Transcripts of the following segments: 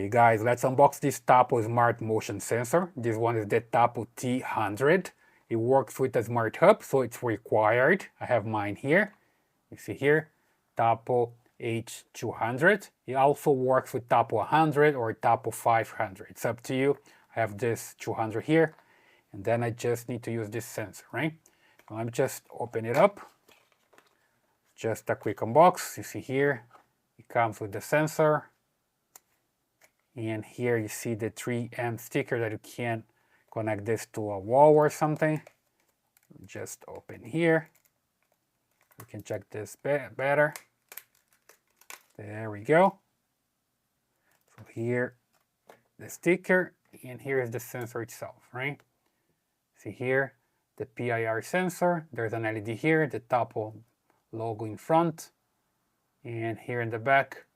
Hey guys, let's unbox this Tapo Smart Motion Sensor. This one is the Tapo T100. It works with a Smart Hub, so it's required. I have mine here. You see here, Tapo H200. It also works with Tapo 100 or Tapo 500. It's up to you. I have this 200 here, and then I just need to use this sensor, right? So let me just open it up. Just a quick unbox. You see here, it comes with the sensor. And here you see the 3M sticker that you can connect this to a wall or something. Just open here. We can check this better. There we go. So here the sticker, and here is the sensor itself, right? See here the PIR sensor. There's an LED here, the Tapo logo in front, and here in the back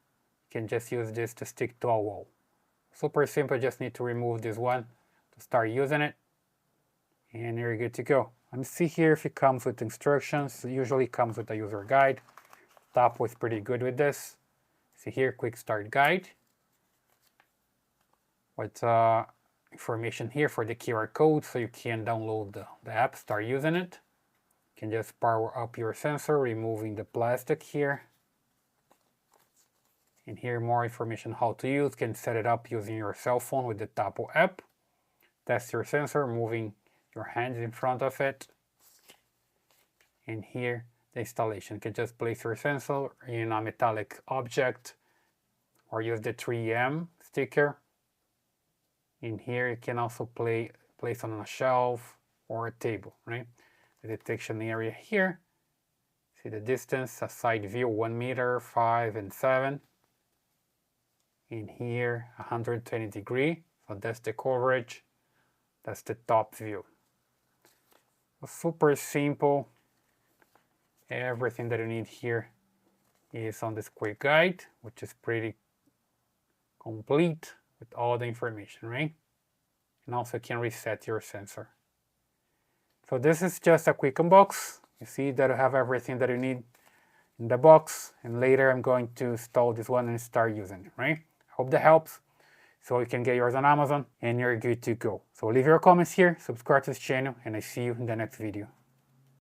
you can just use this to stick to a wall. Super simple, just need to remove this one to start using it, and you're good to go. Let me see here if it comes with instructions. It usually comes with a user guide. Tapo is pretty good with this. See here, quick start guide with information here for the QR code, so you can download the app, start using it. You can just power up your sensor, removing the plastic here. And here more information how to use. You can set it up using your cell phone with the Tapo app. Test your sensor, moving your hands in front of it. And here the installation. You can just place your sensor in a metallic object or use the 3M sticker. In here you can also place on a shelf or a table, right? The detection area here. See the distance, a side view 1 meter, 5 and 7. In here 120 degree, so that's the coverage, that's the top view. So super simple. Everything that you need here is on this quick guide, which is pretty complete with all the information, right? And also you can reset your sensor. So this is just a quick unbox. You see that you have everything that you need in the box, and later I'm going to install this one and start using it, right? Hope that helps, so you can get yours on Amazon and you're good to go. So leave your comments here, subscribe to this channel, and I see you in the next video.